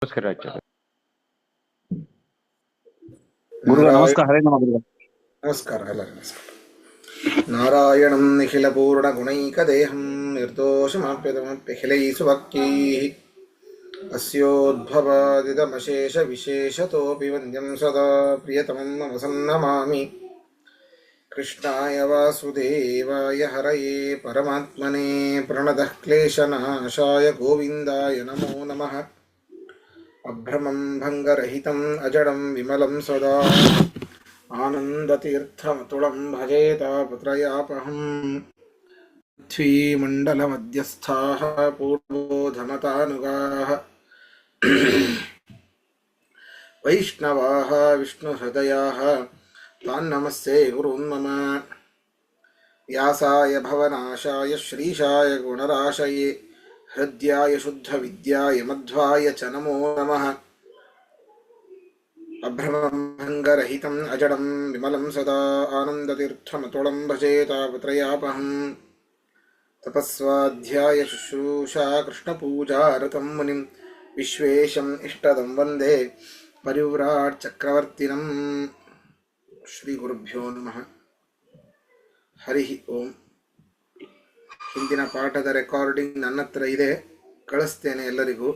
ನಮಸ್ಕಾರ ಆಚಾರ್ಯ. ಗುರುಗಳ ನಾರಾಯಣ ನಮಸ್ಕಾರ. ಹರೇ ನಮ ಗುರುಗಳ. ನಮಸ್ಕಾರ. ಎಲ್ಲ ನಮಸ್ಕಾರ. ನಾರಾಯಣಂ ನಿಖಿಲಪೂರ್ಣಗುಣೈಕದೇಹಂ ನಿರ್ದೋಷಮಾಪ್ಯತಮಪ್ಯಖಿಲೈಸುಭಕ್ತೈಃ ಅಸ್ಯೋದ್ಭವಾದಿದಮಶೇಷವಿಶೇಷತೋಪಿ ವಂದ್ಯಂ ಸದಾ ಪ್ರಿಯತಮಂ ಮಮ ಸನ್ನಮಾಮಿ. ಕೃಷ್ಣಾಯ ವಾಸುದೇವಾಯ ಹರಯೇ ಪರಮಾತ್ಮನೇ ಪ್ರಣತಃ ಕ್ಲೇಶನಾಶಾಯ ಗೋವಿಂದಾಯ ನಮೋ ನಮಃ. ಅಭ್ರಮಂ ಭಂಗರಹಿತಂ ಅಜಡಂ ವಿಮಲಂ ಸದಾ ಆನಂದತೀರ್ಥಮತುಳಂ ಭಜೇ ತಾಪತ್ರಯಾಪಹಂ. ಪೃಥ್ವೀಮಂಡಲಮಧ್ಯಸ್ಥಾಃ ಪೂರ್ವೋಧಮತಾನುಗಾಃ ವೈಷ್ಣವಾಃ ವಿಷ್ಣುಹೃದಯಾಃ ತಾನ್ನಮಸ್ತೆ ಗುರುನ್ ಮಮ. ವ್ಯಾಸಾಯ ಭವನಾಶಾಯ ಶ್ರೀಶಾಯ ಗುಣರಾಶಯೇ ಹೃದ್ಯಾಯ ಶುದ್ಧವಿದ್ಯಾಯ ಮಧ್ವಾಯ ಚ ನಮೋ ನಮಃ. ಅಭ್ರಮಂ ಭಂಗರಹಿತಂ ಅಜಡಂ ವಿಮಲಂ ಸದಾ ಆನಂದತೀರ್ಥಮತುಳಂ ಭಜೇ ತಾಪತ್ರಯಾಪಹಂ. ತಪಸ್ವಾಧ್ಯಾಯ ಶುಶ್ರೂಷಾ ಕೃಷ್ಣಪೂಜಾರತಂ ಮುನಿಂ ವಿಶ್ವೇಶಂ ಇಷ್ಟದಂ ವಂದೇ ಪರಿವ್ರಾಟ್ ಚಕ್ರವರ್ತಿನಂ. ಶ್ರೀ ಗುರುಭ್ಯೋ ನಮಃ. ಹರಿ ಓಂ. ಹಿಂದಿನ ಪಾಠದ ರೆಕಾರ್ಡಿಂಗ್ ನನ್ನ ಹತ್ರ ಇದೆ, ಕಳಿಸ್ತೇನೆ ಎಲ್ಲರಿಗೂ.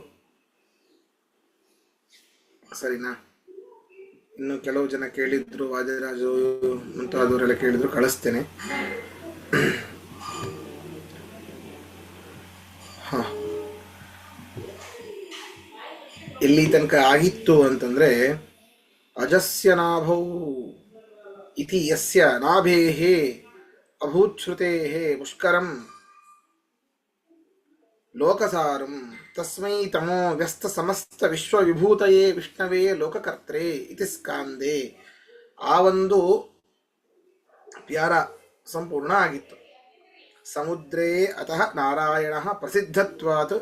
ಸರಿನಾ? ಇನ್ನು ಕೆಲವು ಜನ ಕೇಳಿದ್ರು, ವಾದಿರಾಜು ಮುಂತಾದವರೆಲ್ಲ ಕೇಳಿದ್ರು, ಕಳಿಸ್ತೇನೆ. ಎಲ್ಲಿ ತನಕ ಆಗಿತ್ತು ಅಂತಂದ್ರೆ, ಅಜಸ್ಯ ನಾಭೌ ಇತಿ ಯಸ್ಯ ನಾಭೇಃ ಅಭೂಚ್ಛ್ರುತೇಃ ಮುಷ್ಕರಂ ಲೋಕಸಾರಂ ತಸ್ಮೈ ತಮೋ ವ್ಯಸ್ತ ಸಮಸ್ತ ವಿಶ್ವವಿಭೂತಯೇ ವಿಷ್ಣವೇ ಲೋಕಕರ್ತ್ರೇ ಇತಿ ಸ್ಕಾಂದೆ. ಆ ಒಂದು ಪ್ಯಾರ ಸಂಪೂರ್ಣ ಆಗಿತ್ತು. ಸಮುದ್ರೇ ಅತಃ ನಾರಾಯಣ ಪ್ರಸಿದ್ಧತ್ವಾತ್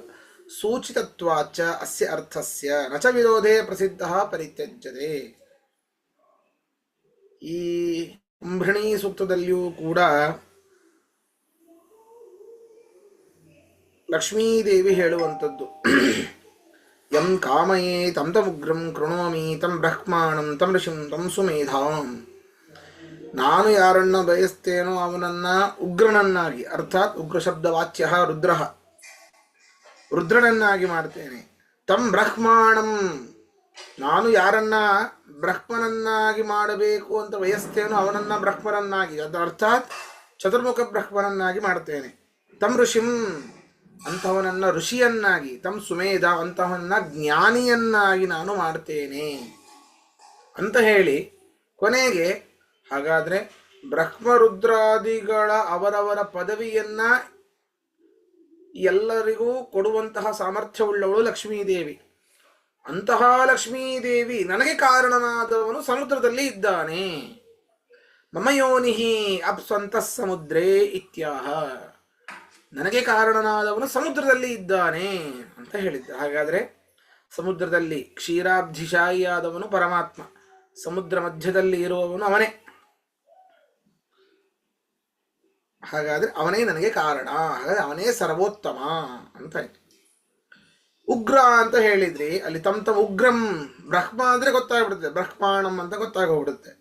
ಸೂಚಿತತ್ವಾಚ್ಚ ಅಸ್ಯ ಅರ್ಥಸ್ಯ ನ ಚ ವಿರೋಧೇ ಪ್ರಸಿದ್ಧಃ ಪರಿತ್ಯಜ್ಯತೆ. ಈ ಕುಂಭೃಣಿ ಸೂಕ್ತದಲ್ಲಿಯೂ ಕೂಡ ಲಕ್ಷ್ಮೀದೇವಿ ಹೇಳುವಂಥದ್ದು, ಯಂ ಕಾಮಯೇ ತಂ ತಮುಗ್ರಂ ಕೃಣೋಮಿ ತಂ ಬ್ರಹ್ಮಾಣಂ ತಂ ಋಷಿಂ ತಂ ಸುಮೇಧಾಂ. ನಾನು ಯಾರನ್ನ ಬಯಸ್ತೇನೋ ಅವನನ್ನ ಉಗ್ರನನ್ನಾಗಿ, ಅರ್ಥಾತ್ ಉಗ್ರ ಶಬ್ದ ವಾಚ್ಯ ರುದ್ರ, ರುದ್ರನನ್ನಾಗಿ ಮಾಡ್ತೇನೆ. ತಂ ಬ್ರಹ್ಮಾಣಂ, ನಾನು ಯಾರನ್ನ ಬ್ರಹ್ಮನನ್ನಾಗಿ ಮಾಡಬೇಕು ಅಂತ ಬಯಸ್ತೇನೋ ಅವನನ್ನ ಬ್ರಹ್ಮನನ್ನಾಗಿ, ಅದು ಅರ್ಥಾತ್ ಚತುರ್ಮುಖ ಬ್ರಹ್ಮನನ್ನಾಗಿ ಮಾಡ್ತೇನೆ. ತಂ ಋಷಿಂ, ಅಂಥವನನ್ನ ಋಷಿಯನ್ನಾಗಿ, ತಂ ಸುಮೇಧ, ಅಂತಹವನ್ನ ಜ್ಞಾನಿಯನ್ನಾಗಿ ನಾನು ಮಾಡ್ತೇನೆ ಅಂತ ಹೇಳಿ ಕೊನೆಗೆ, ಹಾಗಾದ್ರೆ ಬ್ರಹ್ಮರುದ್ರಾದಿಗಳ ಅವರವರ ಪದವಿಯನ್ನ ಎಲ್ಲರಿಗೂ ಕೊಡುವಂತಹ ಸಾಮರ್ಥ್ಯವುಳ್ಳವಳು ಲಕ್ಷ್ಮೀದೇವಿ. ಅಂತಹ ಲಕ್ಷ್ಮೀದೇವಿ ನನಗೆ ಕಾರಣನಾದವನು ಸಮುದ್ರದಲ್ಲಿ ಇದ್ದಾನೆ. ಮಮ ಯೋನಿಹಿ ಅಪ್ಸ್ವಂತಃ ಸಮುದ್ರೇ ಇತ್ಯಾಹ. ನನಗೆ ಕಾರಣನಾದವನು ಸಮುದ್ರದಲ್ಲಿ ಇದ್ದಾನೆ ಅಂತ ಹೇಳಿದ್ದ. ಹಾಗಾದ್ರೆ ಸಮುದ್ರದಲ್ಲಿ ಕ್ಷೀರಾಬ್ಧಿಶಾಹಿಯಾದವನು ಪರಮಾತ್ಮ, ಸಮುದ್ರ ಮಧ್ಯದಲ್ಲಿ ಇರುವವನು ಅವನೇ. ಹಾಗಾದ್ರೆ ಅವನೇ ನನಗೆ ಕಾರಣ, ಹಾಗಾದ್ರೆ ಅವನೇ ಸರ್ವೋತ್ತಮ ಅಂತ ಆಯ್ತು. ಉಗ್ರ ಅಂತ ಹೇಳಿದ್ರಿ, ಅಲ್ಲಿ ತಮ್ ಉಗ್ರಂ, ಬ್ರಹ್ಮ ಅಂದ್ರೆ ಗೊತ್ತಾಗ್ಬಿಡುತ್ತೆ, ಬ್ರಹ್ಮಾಣಂ ಅಂತ ಗೊತ್ತಾಗೋಗ್ಬಿಡುತ್ತೆ.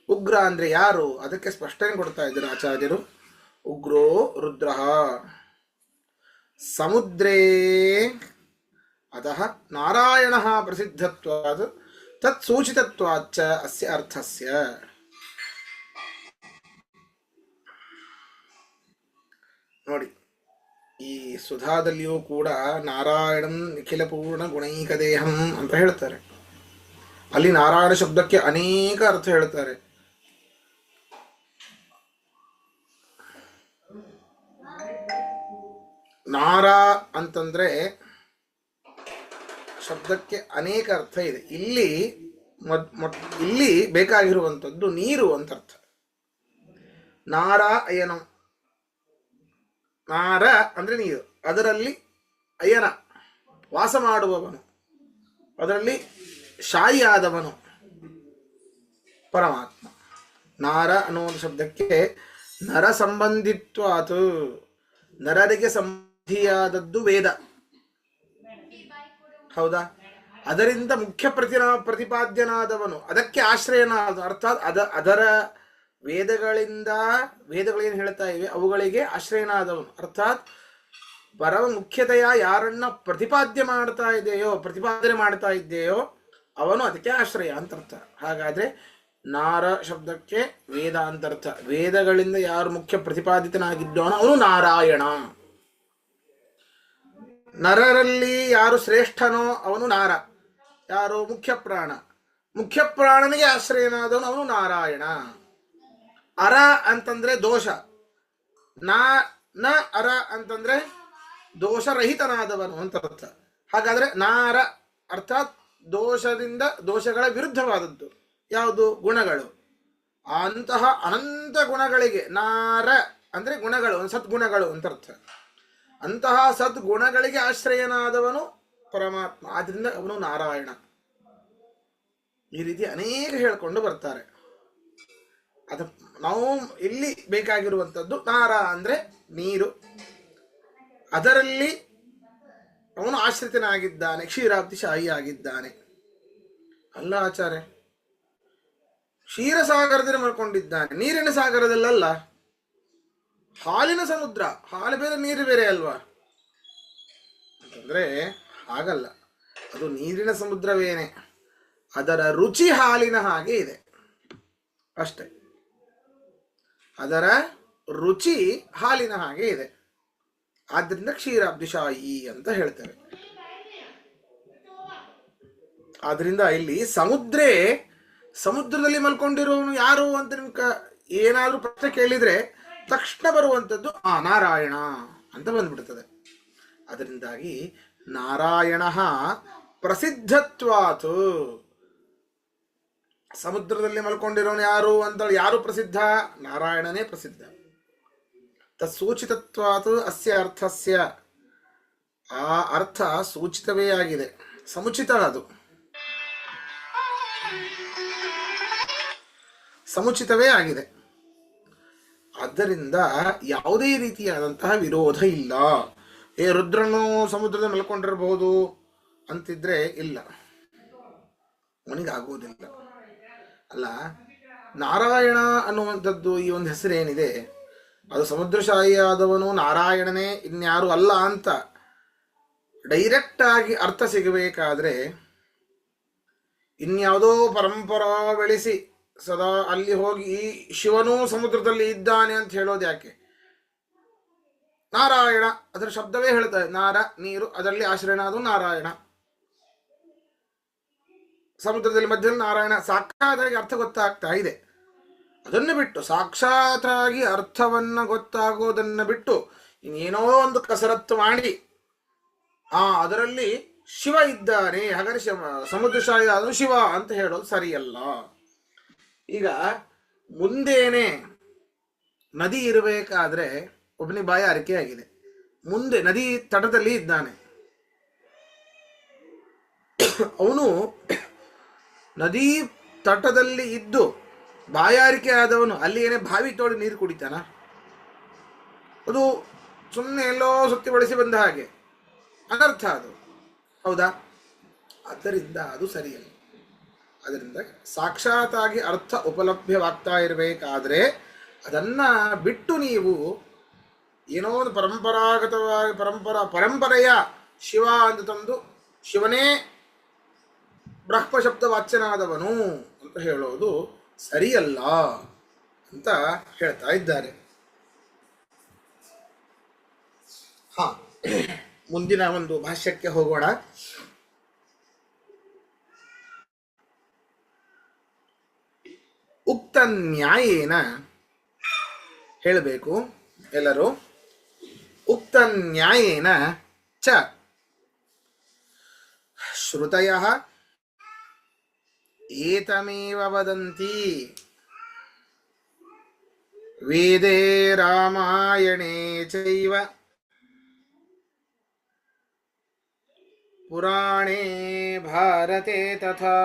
ಉಗ್ರ ಅಂದ್ರೆ ಯಾರು, ಅದಕ್ಕೆ ಸ್ಪಷ್ಟನೆ ಕೊಡ್ತಾ ಇದ್ದಾರೆ ಆಚಾರ್ಯರು. ಉಗ್ರೋ ರುದ್ರ ಸಮುದ್ರೇ ಅತಃ ನಾರಾಯಣ ಪ್ರಸಿದ್ಧತ್ವಾತ್ ತತ್ ಸೂಚಿತತ್ವಾಚ್ಚ ಅಸ್ಯ ಅರ್ಥಸ್ಯ. ನೋಡಿ, ಈ ಸುಧಾದಲ್ಲಿಯೂ ಕೂಡ ನಾರಾಯಣಂ ನಿಖಿಲ ಪೂರ್ಣ ಗುಣೈಕದೇಹಂ ಅಂತ ಹೇಳ್ತಾರೆ. ಅಲ್ಲಿ ನಾರಾಯಣ ಶಬ್ದಕ್ಕೆ ಅನೇಕ ಅರ್ಥ ಹೇಳ್ತಾರೆ. ನಾರ ಅಂತಂದ್ರೆ ಶಬ್ದಕ್ಕೆ ಅನೇಕ ಅರ್ಥ ಇದೆ. ಇಲ್ಲಿ ಬೇಕಾಗಿರುವಂಥದ್ದು ನೀರು ಅಂತ ಅರ್ಥ. ನಾರ ಅಯನ, ನಾರ ಅಂದ್ರೆ ನೀರು, ಅದರಲ್ಲಿ ಅಯನ ವಾಸ ಮಾಡುವವನು, ಅದರಲ್ಲಿ ಶಾಯಿಯಾದವನು ಪರಮಾತ್ಮ. ನಾರ ಅನ್ನುವ ಶಬ್ದಕ್ಕೆ ನರ ಸಂಬಂಧಿತ್ವಾತು, ನರರಿಗೆ ಸಂಬಂಧಿಯಾದದ್ದು ವೇದ. ಹೌದಾ? ಅದರಿಂದ ಮುಖ್ಯ ಪ್ರತಿಪಾದ್ಯನಾದವನು, ಅದಕ್ಕೆ ಆಶ್ರಯನಾದ, ಅರ್ಥಾತ್ ಅದರ ವೇದಗಳೇನು ಹೇಳ್ತಾ ಇವೆ ಅವುಗಳಿಗೆ ಆಶ್ರಯನಾದವನು, ಅರ್ಥಾತ್ ಪರಮ ಮುಖ್ಯತೆಯ ಯಾರನ್ನ ಪ್ರತಿಪಾದನೆ ಮಾಡ್ತಾ ಇದೆಯೋ ಅವನು ಅದಕ್ಕೆ ಆಶ್ರಯ ಅಂತ ಅರ್ಥ. ಹಾಗಾದ್ರೆ ನಾರ ಶಬ್ದಕ್ಕೆ ವೇದ ಅಂತ ಅರ್ಥ. ವೇದಗಳಿಂದ ಯಾರು ಮುಖ್ಯ ಪ್ರತಿಪಾದಿತನಾಗಿದ್ದವನು ಅವನು ನಾರಾಯಣ. ನರರಲ್ಲಿ ಯಾರು ಶ್ರೇಷ್ಠನೋ ಅವನು ನಾರ. ಯಾರು? ಮುಖ್ಯ ಪ್ರಾಣ. ಮುಖ್ಯ ಪ್ರಾಣನಿಗೆ ಆಶ್ರಯನಾದವನು ಅವನು ನಾರಾಯಣ. ಅರ ಅಂತಂದ್ರೆ ದೋಷ, ನ ಅರ ಅಂತಂದ್ರೆ ದೋಷರಹಿತನಾದವನು ಅಂತ ಅರ್ಥ. ಹಾಗಾದ್ರೆ ನಾರ ಅರ್ಥಾತ್ ದೋಷಗಳ ವಿರುದ್ಧವಾದದ್ದು ಯಾವುದು? ಗುಣಗಳು. ಅಂತಹ ಅನಂತ ಗುಣಗಳಿಗೆ ನಾರ ಅಂದ್ರೆ ಗುಣಗಳು, ಸದ್ಗುಣಗಳು ಅಂತ ಅರ್ಥ. ಅಂತಹ ಸದ್ಗುಣಗಳಿಗೆ ಆಶ್ರಯನಾದವನು ಪರಮಾತ್ಮ, ಆದ್ರಿಂದ ಅವನು ನಾರಾಯಣ. ಈ ರೀತಿ ಅನೇಕ ಹೇಳ್ಕೊಂಡು ಬರ್ತಾರೆ. ಅದ ನಾವು ಇಲ್ಲಿ ಬೇಕಾಗಿರುವಂಥದ್ದು ನಾರ ಅಂದ್ರೆ ನೀರು, ಅದರಲ್ಲಿ ಅವನು ಆಶ್ರಿತನಾಗಿದ್ದಾನೆ, ಕ್ಷೀರಾಬ್ಧಿಶಾಹಿ ಆಗಿದ್ದಾನೆ. ಅಲ್ಲ ಆಚಾರ್ಯ, ಕ್ಷೀರಸಾಗರದಲ್ಲಿ ಮಾಡ್ಕೊಂಡಿದ್ದಾನೆ, ನೀರಿನ ಸಾಗರದಲ್ಲಲ್ಲ. ಹಾಲಿನ ಸಮುದ್ರ, ಹಾಲು ಬೇರೆ ನೀರು ಬೇರೆ ಅಲ್ವಾ ಅಂತಂದ್ರೆ ಹಾಗಲ್ಲ. ಅದು ನೀರಿನ ಸಮುದ್ರವೇನೆ, ಅದರ ರುಚಿ ಹಾಲಿನ ಹಾಗೆ ಇದೆ ಅಷ್ಟೇ. ಅದರ ರುಚಿ ಹಾಲಿನ ಹಾಗೆ ಇದೆ, ಆದ್ರಿಂದ ಕ್ಷೀರಾಬ್ಧಿಶಾಹಿ ಅಂತ ಹೇಳ್ತೇವೆ. ಆದ್ರಿಂದ ಇಲ್ಲಿ ಸಮುದ್ರದಲ್ಲಿ ಮಲ್ಕೊಂಡಿರೋನು ಯಾರು ಅಂತ ನಿಮ್ಗೆ ಏನಾದ್ರೂ ಪ್ರಶ್ನೆ ಕೇಳಿದ್ರೆ ತಕ್ಷಣ ಬರುವಂಥದ್ದು ನಾರಾಯಣ ಅಂತ ಬಂದ್ಬಿಡ್ತದೆ. ಅದರಿಂದಾಗಿ ನಾರಾಯಣ ಪ್ರಸಿದ್ಧತ್ವಾತ್, ಸಮುದ್ರದಲ್ಲಿ ಮಲ್ಕೊಂಡಿರೋನು ಯಾರು ಅಂತ ಯಾರು ಪ್ರಸಿದ್ಧ? ನಾರಾಯಣನೇ ಪ್ರಸಿದ್ಧ. ತತ್ಸೂಚಿತತ್ವಾತ್ ಅಸ್ಯ ಅರ್ಥಸ್ಯ, ಆ ಅರ್ಥ ಸೂಚಿತವೇ ಆಗಿದೆ, ಸಮುಚಿತ, ಅದು ಸಮುಚಿತವೇ ಆಗಿದೆ. ಆದ್ದರಿಂದ ಯಾವುದೇ ರೀತಿಯಾದಂತಹ ವಿರೋಧ ಇಲ್ಲ. ರುದ್ರನು ಸಮುದ್ರದ ಮಲ್ಕೊಂಡಿರಬಹುದು ಅಂತಿದ್ರೆ ಇಲ್ಲ, ಅವನಿಗಾಗುವುದಿಲ್ಲ. ಅಲ್ಲ, ನಾರಾಯಣ ಅನ್ನುವಂಥದ್ದು ಈ ಒಂದು ಹೆಸರೇನಿದೆ ಅದು ಸಮುದ್ರಶಾಹಿ ಆದವನು ನಾರಾಯಣನೇ, ಇನ್ಯಾರು ಅಲ್ಲ ಅಂತ ಡೈರೆಕ್ಟ್ ಆಗಿ ಅರ್ಥ ಸಿಗಬೇಕಾದ್ರೆ ಇನ್ಯಾವುದೋ ಪರಂಪರಾ ಬೆಳೆಸಿ ಸದಾ ಅಲ್ಲಿ ಹೋಗಿ ಈ ಶಿವನೂ ಸಮುದ್ರದಲ್ಲಿ ಇದ್ದಾನೆ ಅಂತ ಹೇಳೋದು ಯಾಕೆ? ನಾರಾಯಣ ಅದರ ಶಬ್ದವೇ ಹೇಳ್ತಾರೆ, ನಾರ ನೀರು, ಅದರಲ್ಲಿ ಆಶ್ರಯನಾದ ನಾರಾಯಣ. ಸಮುದ್ರದಲ್ಲಿ ಮಧ್ಯದಲ್ಲಿ ನಾರಾಯಣ, ಸಾಕ್ಷಾತ್ತಾಗಿ ಅರ್ಥ ಗೊತ್ತಾಗ್ತಾ ಇದೆ. ಅದನ್ನು ಬಿಟ್ಟು ಸಾಕ್ಷಾತ್ತಾಗಿ ಅರ್ಥವನ್ನ ಗೊತ್ತಾಗೋದನ್ನ ಬಿಟ್ಟು ಇನ್ನೇನೋ ಒಂದು ಕಸರತ್ತು ಮಾಡಿ ಅದರಲ್ಲಿ ಶಿವ ಇದ್ದಾನೆ, ಹಾಗಾದ್ರೆ ಸಮುದ್ರಶಾಹಿ ಆದರೂ ಶಿವ ಅಂತ ಹೇಳೋದು ಸರಿಯಲ್ಲ. ಈಗ ಮುಂದೇನೆ ನದಿ ಇರಬೇಕಾದ್ರೆ ಒಬ್ಬನಿಗೆ ಬಾಯಾರಿಕೆ ಆಗಿದೆ, ಮುಂದೆ ನದಿ ತಟದಲ್ಲಿ ಇದ್ದಾನೆ, ಅವನು ನದಿ ತಟದಲ್ಲಿ ಇದ್ದು ಬಾಯಾರಿಕೆ ಆದವನು ಅಲ್ಲಿ ಏನೇ ಬಾವಿ ತೋಡಿ ನೀರು ಕುಡಿತಾನ? ಅದು ಸುಮ್ಮನೆ ಎಲ್ಲೋ ಸುತ್ತಿ ಬಳಸಿ ಬಂದ ಹಾಗೆ ಅನರ್ಥ, ಅದು ಹೌದಾ? ಆದ್ದರಿಂದ ಅದು ಸರಿಯಲ್ಲ. ಅದರಿಂದ ಸಾಕ್ಷಾತ್ತಾಗಿ ಅರ್ಥ ಉಪಲಭ್ಯವಾಗ್ತಾ ಇರಬೇಕಾದ್ರೆ ಅದನ್ನ ಬಿಟ್ಟು ನೀವು ಏನೋ ಒಂದು ಪರಂಪರಾಗತವಾಗಿ ಪರಂಪರೆಯ ಶಿವ ಅಂತ ತಂದು ಶಿವನೇ ಬ್ರಹ್ಮ ಶಬ್ದ ವಾಚ್ಯನಾದವನು ಅಂತ ಹೇಳೋದು ಸರಿಯಲ್ಲ ಅಂತ ಹೇಳ್ತಾ ಇದ್ದಾರೆ. ಮುಂದಿನ ಒಂದು ಭಾಷ್ಯಕ್ಕೆ ಹೋಗೋಣ. ಉಕ್ತ ನ್ಯಾಯೇನ ಹೇಳಬೇಕು ಎಲ್ಲರೂ. ಉಕ್ತ ನ್ಯಾಯೇನ ಚ ಶ್ರುತಯಃ ಏತಮೇವ ವದಂತಿ ವೇದೇ ರಾಮಾಯಣೇ ಚೈವ ಪುರಾಣೇ ಭಾರತೆ ತಥಾ.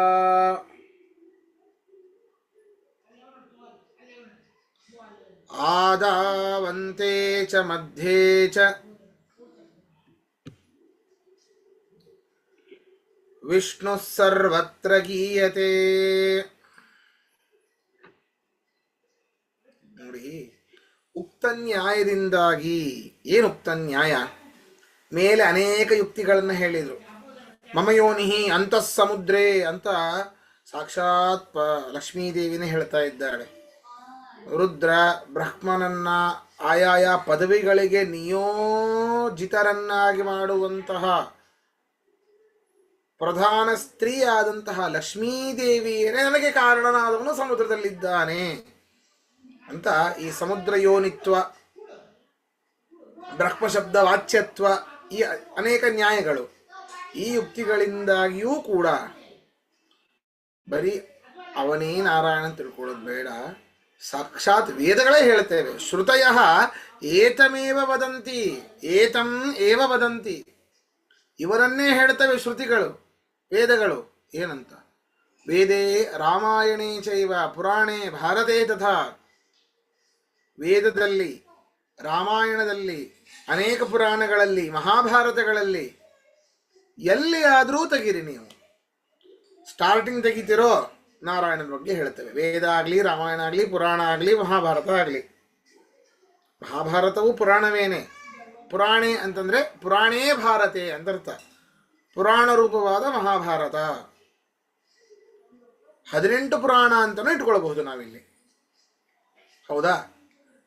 ಆದಾವಂತೆ ಚ ಮಧ್ಯೆ ಚ ವಿಷ್ಣು ಸರ್ವತ್ರ ಗೀಯತೆ. ನೋಡಿ, ಉಕ್ತ ನ್ಯಾಯದಿಂದಾಗಿ. ಏನು ಉಕ್ತ ನ್ಯಾಯ? ಮೇಲೆ ಅನೇಕ ಯುಕ್ತಿಗಳನ್ನು ಹೇಳಿದರು. ಮಮಯೋನಿಹಿ ಅಂತಃ ಸಮುದ್ರೇ ಅಂತ ಸಾಕ್ಷಾತ್ ಲಕ್ಷ್ಮೀದೇವಿನೇ ಹೇಳ್ತಾ ಇದ್ದಾಳೆ. ರುದ್ರ ಬ್ರಹ್ಮನನ್ನ ಆಯಾಯ ಪದವಿಗಳಿಗೆ ನಿಯೋಜಿತರನ್ನಾಗಿ ಮಾಡುವಂತಹ ಪ್ರಧಾನ ಸ್ತ್ರೀಯಾದಂತಹ ಲಕ್ಷ್ಮೀದೇವಿಯೇ ನನಗೆ ಕಾರಣನಾದವನು ಸಮುದ್ರದಲ್ಲಿದ್ದಾನೆ ಅಂತ ಈ ಸಮುದ್ರ ಯೋನಿತ್ವ, ಬ್ರಹ್ಮಶಬ್ದ ವಾಚ್ಯತ್ವ, ಈ ಅನೇಕ ನ್ಯಾಯಗಳು, ಈ ಯುಕ್ತಿಗಳಿಂದಾಗಿಯೂ ಕೂಡ ಬರೀ ಅವನೇ ನಾರಾಯಣ ತಿಳ್ಕೊಳ್ಳೋದು ಬೇಡ. ಸಾಕ್ಷಾತ್ ವೇದಗಳೇ ಹೇಳ್ತೇವೆ. ಶ್ರುತಯ ಏತಮೇವ ವದಂತಿ, ಏತಂ ಏವ ವದಂತಿ. ಇವರನ್ನೇ ಹೇಳ್ತವೆ ಶ್ರುತಿಗಳು, ವೇದಗಳು. ಏನಂತ? ವೇದೇ ರಾಮಾಯಣೇ ಚೈವ ಪುರಾಣೇ ಭಾರತೇ ತಥಾ. ವೇದದಲ್ಲಿ, ರಾಮಾಯಣದಲ್ಲಿ, ಅನೇಕ ಪುರಾಣಗಳಲ್ಲಿ, ಮಹಾಭಾರತಗಳಲ್ಲಿ ಎಲ್ಲಿ ಆದರೂ ತೆಗೀರಿ ನೀವು. ಸ್ಟಾರ್ಟಿಂಗ್ ತೆಗಿತಿರೋ ನಾರಾಯಣನ ಬಗ್ಗೆ ಹೇಳ್ತೇವೆ. ವೇದ ಆಗಲಿ, ರಾಮಾಯಣ ಆಗಲಿ, ಪುರಾಣ ಆಗಲಿ, ಮಹಾಭಾರತ ಆಗಲಿ. ಮಹಾಭಾರತವು ಪುರಾಣವೇನೆ. ಪುರಾಣೇ ಅಂತಂದರೆ ಪುರಾಣೇ ಭಾರತೆ ಅಂತರ್ಥ. ಪುರಾಣ ರೂಪವಾದ ಮಹಾಭಾರತ. 18 ಪುರಾಣ ಅಂತಲೂ ಇಟ್ಕೊಳ್ಬಹುದು ನಾವಿಲ್ಲಿ. ಹೌದಾ?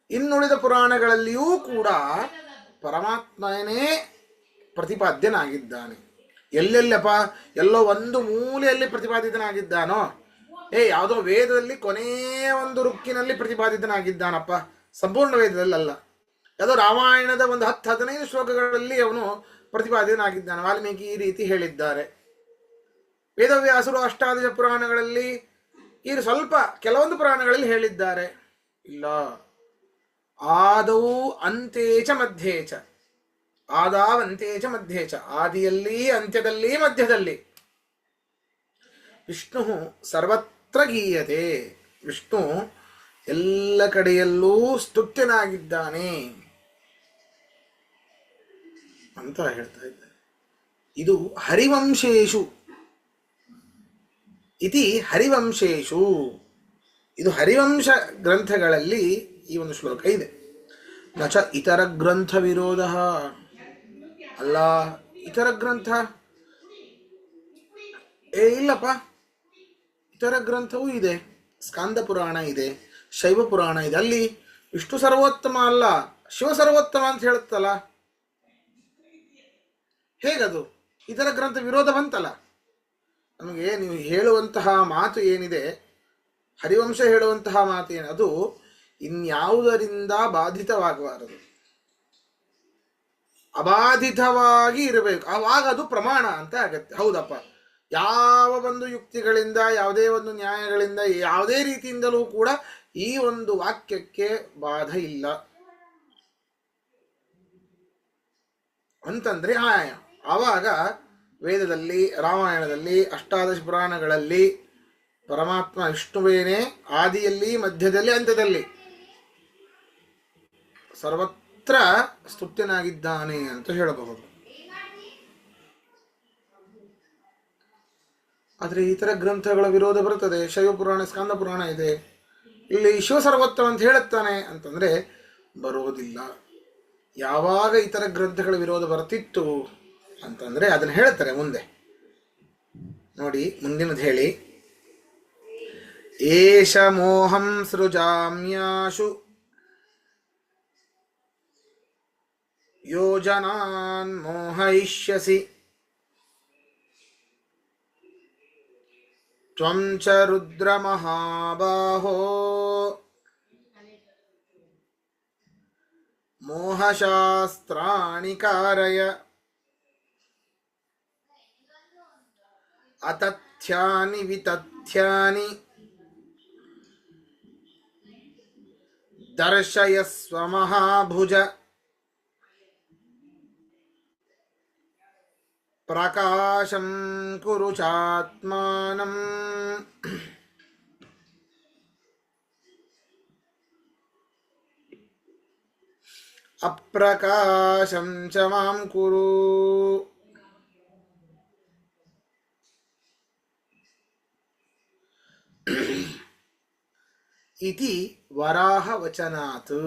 ಇನ್ನುಳಿದ ಪುರಾಣಗಳಲ್ಲಿಯೂ ಕೂಡ ಪರಮಾತ್ಮನೇ ಪ್ರತಿಪಾದ್ಯನಾಗಿದ್ದಾನೆ. ಎಲ್ಲೆಲ್ಲಪ್ಪ? ಎಲ್ಲೋ ಒಂದು ಮೂಲೆಯಲ್ಲಿ ಪ್ರತಿಪಾದಿತನಾಗಿದ್ದಾನೋ? ಯಾವುದೋ ವೇದದಲ್ಲಿ ಕೊನೆಯ ಒಂದು ರುಕ್ಕಿನಲ್ಲಿ ಪ್ರತಿಪಾದಿತನಾಗಿದ್ದಾನಪ್ಪ, ಸಂಪೂರ್ಣ ವೇದದಲ್ಲಲ್ಲ. ಯಾವುದೋ ರಾಮಾಯಣದ ಒಂದು 10-15 ಶ್ಲೋಕಗಳಲ್ಲಿ ಅವನು ಪ್ರತಿಪಾದಿತನಾಗಿದ್ದಾನೆ. ವಾಲ್ಮೀಕಿ ಈ ರೀತಿ ಹೇಳಿದ್ದಾರೆ. ವೇದವ್ಯಾಸರು ಅಷ್ಟಾದಶ ಪುರಾಣಗಳಲ್ಲಿ ಈ ಸ್ವಲ್ಪ ಕೆಲವೊಂದು ಪುರಾಣಗಳಲ್ಲಿ ಹೇಳಿದ್ದಾರೆ. ಇಲ್ಲ, ಆದೌ ಅಂತೇಚ ಮಧ್ಯೇಚ, ಆದಾವಂತೇಚ ಮಧ್ಯೇಚ, ಆದಿಯಲ್ಲಿ, ಅಂತ್ಯದಲ್ಲಿ, ಮಧ್ಯದಲ್ಲಿ. ವಿಷ್ಣು ಸರ್ವತ್ರ ಗೀಯತೆ. ವಿಷ್ಣು ಎಲ್ಲ ಕಡೆಯಲ್ಲೂ ಸ್ತುತ್ಯನಾಗಿದ್ದಾನೆ ಅಂತ ಹೇಳ್ತಾ ಇದ್ದಾರೆ. ಇದು ಹರಿವಂಶೇಶು ಇತಿ ಹರಿವಂಶೇಶು. ಇದು ಹರಿವಂಶ ಗ್ರಂಥಗಳಲ್ಲಿ ಈ ಒಂದು ಶ್ಲೋಕ ಇದೆ. ನಚ ಇತರ ಗ್ರಂಥ ವಿರೋಧ. ಅಲ್ಲ, ಇತರ ಗ್ರಂಥ ಇಲ್ಲಪ್ಪ. ಇತರ ಗ್ರಂಥವೂ ಇದೆ. ಸ್ಕಾಂದ ಪುರಾಣ ಇದೆ, ಶೈವ ಪುರಾಣ ಇದೆ. ಅಲ್ಲಿ ವಿಷ್ಣು ಸರ್ವೋತ್ತಮ ಅಲ್ಲ, ಶಿವ ಸರ್ವೋತ್ತಮ ಅಂತ ಹೇಳುತ್ತಲ್ಲ. ಹೇಗದು? ಇತರ ಗ್ರಂಥ ವಿರೋಧ ಬಂತಲ್ಲ. ನಮಗೆ ನೀವು ಹೇಳುವಂತಹ ಮಾತು ಏನಿದೆ, ಹರಿವಂಶ ಹೇಳುವಂತಹ ಮಾತು ಏನು, ಅದು ಇನ್ಯಾವುದರಿಂದ ಬಾಧಿತವಾಗಬಾರದು, ಅಬಾಧಿತವಾಗಿ ಇರಬೇಕು. ಆವಾಗ ಅದು ಪ್ರಮಾಣ ಅಂತ ಆಗತ್ತೆ. ಹೌದಪ್ಪ, ಯಾವ ಒಂದು ಯುಕ್ತಿಗಳಿಂದ, ಯಾವುದೇ ಒಂದು ನ್ಯಾಯಗಳಿಂದ, ಯಾವುದೇ ರೀತಿಯಿಂದಲೂ ಕೂಡ ಈ ಒಂದು ವಾಕ್ಯಕ್ಕೆ ಬಾಧ ಇಲ್ಲ ಅಂತಂದ್ರೆ ಆವಾಗ ವೇದದಲ್ಲಿ, ರಾಮಾಯಣದಲ್ಲಿ, ಅಷ್ಟಾದಶ ಪುರಾಣಗಳಲ್ಲಿ ಪರಮಾತ್ಮ ವಿಷ್ಣುವೇನೇ ಆದಿಯಲ್ಲಿ, ಮಧ್ಯದಲ್ಲಿ, ಅಂತ್ಯದಲ್ಲಿ ಸರ್ವತ್ರ ಸ್ತುತ್ಯನಾಗಿದ್ದಾನೆ ಅಂತ ಹೇಳಬಹುದು. ಆದರೆ ಇತರ ಗ್ರಂಥಗಳ ವಿರೋಧ ಬರುತ್ತದೆ. ಶೈವ ಪುರಾಣ, ಸ್ಕಾಂದ ಪುರಾಣ ಇದೆ, ಇಲ್ಲಿ ಶಿವ ಸರ್ವೋತ್ತಮ ಅಂತ ಹೇಳುತ್ತಾನೆ ಅಂತಂದ್ರೆ ಬರೋದಿಲ್ಲ. ಯಾವಾಗ ಇತರ ಗ್ರಂಥಗಳ ವಿರೋಧ ಬರ್ತಿತ್ತು ಅಂತಂದ್ರೆ ಅದನ್ನು ಹೇಳ್ತಾರೆ ಮುಂದೆ ನೋಡಿ. ಮುಂದಿನದು ಹೇಳಿ. ಏಷ ಮೋಹಂ ಸೃಜಾಮ್ಯಾಶು ಯೋಜನಾನ್ ಮೋಹಯಿಷ್ಯಸಿ ತ್ವಂ ಚ ರುದ್ರ ಮಹಾಬಾಹೋ ಮೋಹಶಾಸ್ತ್ರಾಣಿ ಕಾರಯ ಅತಥ್ಯಾನಿ ವಿತಥ್ಯಾನಿ ದರ್ಶಯಸ್ವ ಮಹಾಭುಜ ಪ್ರಕಾಶಂ ಕುರು ಚಾತ್ಮಾನಂ ಅಪ್ರಕಾಶಂ ಚ ಮಾಂ ಕುರು. ಇತಿ ವರಾಹ ವಚನಾತ್.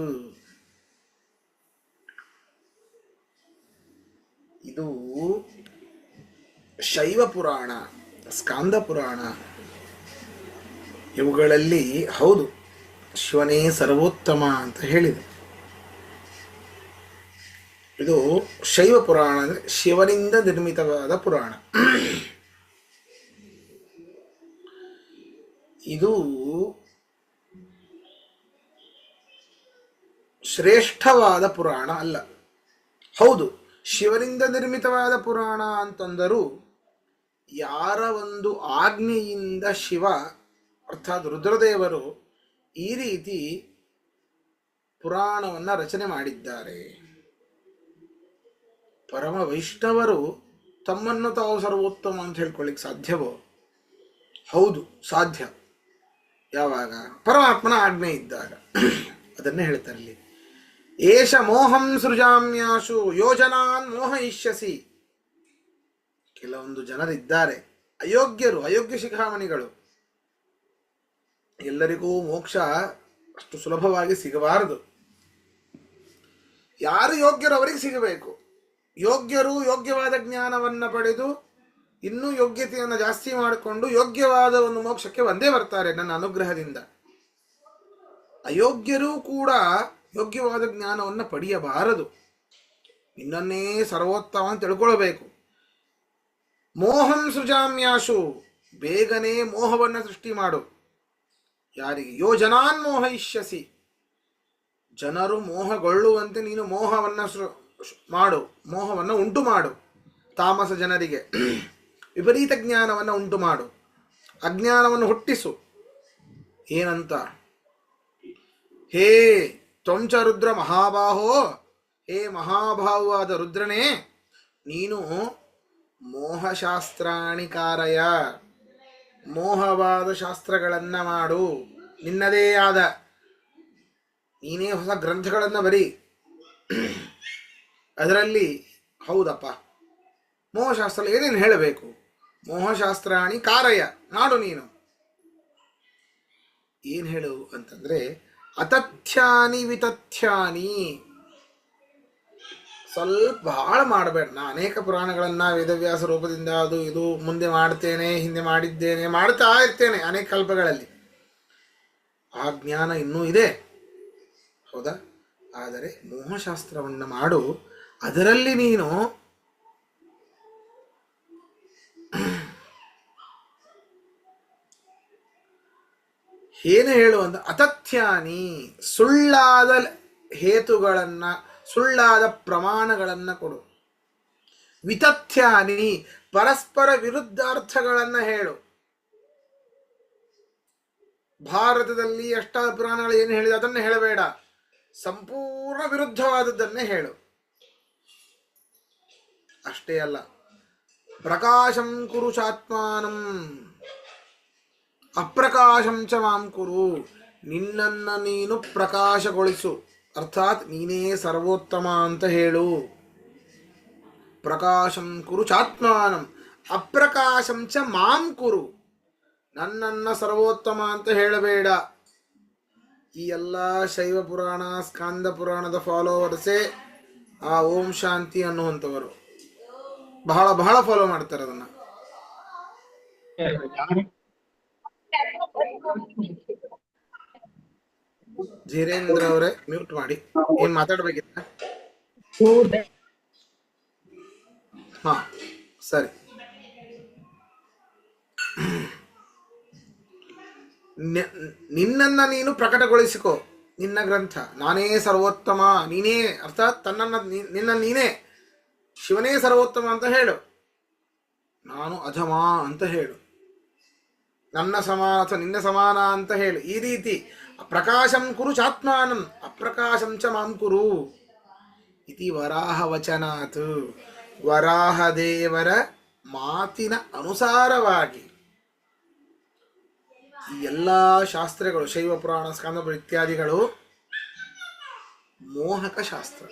ಇದು ಶೈವ ಪುರಾಣ, ಸ್ಕಾಂದ ಪುರಾಣ ಇವುಗಳಲ್ಲಿ ಹೌದು ಶಿವನೇ ಸರ್ವೋತ್ತಮ ಅಂತ ಹೇಳಿದೆ. ಇದು ಶೈವ ಪುರಾಣ ಅಂದರೆ ಶಿವನಿಂದ ನಿರ್ಮಿತವಾದ ಪುರಾಣ. ಇದು ಶ್ರೇಷ್ಠವಾದ ಪುರಾಣ ಅಲ್ಲ. ಹೌದು, ಶಿವನಿಂದ ನಿರ್ಮಿತವಾದ ಪುರಾಣ ಅಂತಂದರೂ ಯಾರ ಒಂದು ಆಜ್ಞೆಯಿಂದ ಶಿವ ಅರ್ಥಾತ್ ರುದ್ರದೇವರು ಈ ರೀತಿ ಪುರಾಣವನ್ನು ರಚನೆ ಮಾಡಿದ್ದಾರೆ. ಪರಮ ವೈಷ್ಣವರು ತಮ್ಮನ್ನು ತಾವು ಸರ್ವೋತ್ತಮ ಅಂತ ಹೇಳ್ಕೊಳ್ಳಿಕ್ಕೆ ಸಾಧ್ಯವೋ? ಹೌದು, ಸಾಧ್ಯ. ಯಾವಾಗ? ಪರಮಾತ್ಮನ ಆಜ್ಞೆ ಇದ್ದಾಗ. ಅದನ್ನೇ ಹೇಳ್ತಾರೆ ಇಲ್ಲಿ. ಏಷ ಮೋಹಂ ಸೃಜಾಮ್ಯಾಶು ಯೋಜನಾನ್ ಮೋಹಯಿಷ್ಯಸಿ. ಕೆಲವೊಂದು ಜನರಿದ್ದಾರೆ ಅಯೋಗ್ಯರು, ಅಯೋಗ್ಯ ಶಿಖಾಮಣಿಗಳು. ಎಲ್ಲರಿಗೂ ಮೋಕ್ಷ ಅಷ್ಟು ಸುಲಭವಾಗಿ ಸಿಗಬಾರದು. ಯಾರು ಯೋಗ್ಯರು ಅವರಿಗೆ ಸಿಗಬೇಕು. ಯೋಗ್ಯರು ಯೋಗ್ಯವಾದ ಜ್ಞಾನವನ್ನು ಪಡೆದು ಇನ್ನೂ ಯೋಗ್ಯತೆಯನ್ನು ಜಾಸ್ತಿ ಮಾಡಿಕೊಂಡು ಯೋಗ್ಯವಾದ ಒಂದು ಮೋಕ್ಷಕ್ಕೆ ಒಂದೇ ಬರ್ತಾರೆ ನನ್ನ ಅನುಗ್ರಹದಿಂದ. ಅಯೋಗ್ಯರೂ ಕೂಡ ಯೋಗ್ಯವಾದ ಜ್ಞಾನವನ್ನು ಪಡೆಯಬಾರದು. ನಿನ್ನನ್ನೇ ಸರ್ವೋತ್ತಮ ಅಂತ ತಿಳ್ಕೊಳ್ಬೇಕು. ಮೋಹಂ ಸೃಜಾಮ್ಯಾಶು, ಬೇಗನೆ ಮೋಹವನ್ನು ಸೃಷ್ಟಿ ಮಾಡು. ಯಾರಿಗೆ? ಯೋಜನಾನ್ ಮೋಹಯಿಷ್ಯಸಿ, ಜನರು ಮೋಹಗೊಳ್ಳುವಂತೆ ನೀನು ಮೋಹವನ್ನು ಮಾಡು, ಮೋಹವನ್ನು ಉಂಟು ಮಾಡು. ತಾಮಸ ಜನರಿಗೆ ವಿಪರೀತ ಜ್ಞಾನವನ್ನು ಉಂಟು ಮಾಡು, ಅಜ್ಞಾನವನ್ನು ಹುಟ್ಟಿಸು. ಏನಂತ? ಹೇ ತ್ವಂಚ ರುದ್ರ ಮಹಾಬಾಹೋ, ಹೇ ಮಹಾಭಾವವಾದ ರುದ್ರನೇ, ನೀನು ಮೋಹಶಾಸ್ತ್ರಾಣಿ ಕಾರಯ, ಮೋಹವಾದ ಶಾಸ್ತ್ರಗಳನ್ನು ಮಾಡು. ನಿನ್ನದೇ ಆದ ನೀನೇ ಹೊಸ ಗ್ರಂಥಗಳನ್ನು ಬರಿ. ಅದರಲ್ಲಿ ಹೌದಪ್ಪ ಮೋಹಶಾಸ್ತ್ರ ಏನೇನು ಹೇಳಬೇಕು? ಮೋಹಶಾಸ್ತ್ರಾಣಿ ಕಾರಯ, ಮಾಡು ನೀನು. ಏನು ಹೇಳು ಅಂತಂದರೆ ಅತಥ್ಯಾನಿ ವಿತಥ್ಯಾನಿ. ಸ್ವಲ್ಪ ಭಾಳ ಮಾಡಬೇಡ. ನಾ ಅನೇಕ ಪುರಾಣಗಳನ್ನು ವೇದವ್ಯಾಸ ರೂಪದಿಂದ ಅದು ಇದು ಮುಂದೆ ಮಾಡ್ತೇನೆ, ಹಿಂದೆ ಮಾಡಿದ್ದೇನೆ, ಮಾಡ್ತಾ ಇರ್ತೇನೆ ಅನೇಕ ಕಲ್ಪಗಳಲ್ಲಿ. ಆ ಜ್ಞಾನ ಇನ್ನೂ ಇದೆ, ಹೌದಾ? ಆದರೆ ಮೋಹಶಾಸ್ತ್ರವನ್ನು ಮಾಡು. ಅದರಲ್ಲಿ ನೀನು ಏನು ಹೇಳುವಂತ? ಅತಥ್ಯಾನಿ, ಸುಳ್ಳಾದ ಹೇತುಗಳನ್ನು, ಸುಳ್ಳಾದ ಪ್ರಮಾಣಗಳನ್ನು ಕೊಡು. ವಿತಥ್ಯಾನಿ, ಪರಸ್ಪರ ವಿರುದ್ಧಾರ್ಥಗಳನ್ನು ಹೇಳು. ಭಾರತದಲ್ಲಿ ಎಷ್ಟಾದ ಪುರಾಣಗಳು ಏನು ಹೇಳಿದೆ ಅದನ್ನು ಹೇಳಬೇಡ, ಸಂಪೂರ್ಣ ವಿರುದ್ಧವಾದದ್ದನ್ನೇ ಹೇಳು. ಅಷ್ಟೇ ಅಲ್ಲ, ಪ್ರಕಾಶಂ ಕುರು ಚಾತ್ಮಾನಂ ಅಪ್ರಕಾಶಂ ಚ ಮಾಂ ಕುರು. ನಿನ್ನನ್ನು ನೀನು ಪ್ರಕಾಶಗೊಳಿಸು, ಅರ್ಥಾತ್ ನೀನೇ ಸರ್ವೋತ್ತಮ ಅಂತ ಹೇಳು. ಪ್ರಕಾಶಂ ಕುರು ಚಾತ್ಮಾನಂ ಅಪ್ರಕಾಶಂ ಚ ಮಾಂ ಕುರು. ನನ್ನನ್ನು ಸರ್ವೋತ್ತಮ ಅಂತ ಹೇಳಬೇಡ. ಈ ಎಲ್ಲ ಶೈವ ಪುರಾಣ ಸ್ಕಾಂದ ಪುರಾಣದ ಫಾಲೋವರ್ಸೇ ಆ ಓಂ ಶಾಂತಿ ಅನ್ನುವಂಥವರು ಬಹಳ ಬಹಳ ಫಾಲೋ ಮಾಡ್ತಾರೆ ಅದನ್ನ. ಧೀರೇಂದ್ರ ಅವರೇ ಮ್ಯೂಟ್ ಮಾಡಿ. ಏನ್ ಮಾತಾಡ್ಬೇಕಿತ್ತ? ಹಾ ಸರಿ. ನಿನ್ನನ್ನು ನೀನು ಪ್ರಕಟಗೊಳಿಸಿಕೋ. ನಿನ್ನ ಗ್ರಂಥ ನಾನೇ ಸರ್ವೋತ್ತಮ, ನೀನೇ ಅರ್ಥಾತ್ ನಿನ್ನ ನೀನೇ ಶಿವನೇ ಸರ್ವೋತ್ತಮ ಅಂತ ಹೇಳು. ನಾನು ಅಧಮ ಅಂತ ಹೇಳು. ನನ್ನ ಸಮಾನ ಅಥವಾ ನಿನ್ನ ಸಮಾನ ಅಂತ ಹೇಳು. ಈ ರೀತಿ ಪ್ರಕಾಶಂ ಕುರು ಚಾತ್ಮಾನಂ ಅಪ್ರಕಾಶಂ ಚ ಮಾಂ ಕುರು ಇತಿ ವರಾಹ ವಚನಾತ್. ವರಾಹದೇವರ ಮಾತಿನ ಅನುಸಾರವಾಗಿ ಈ ಎಲ್ಲ ಶಾಸ್ತ್ರಗಳು, ಶೈವ ಪುರಾಣ ಸ್ಕಾಂದ ಇತ್ಯಾದಿಗಳು ಮೋಹಕ ಶಾಸ್ತ್ರ.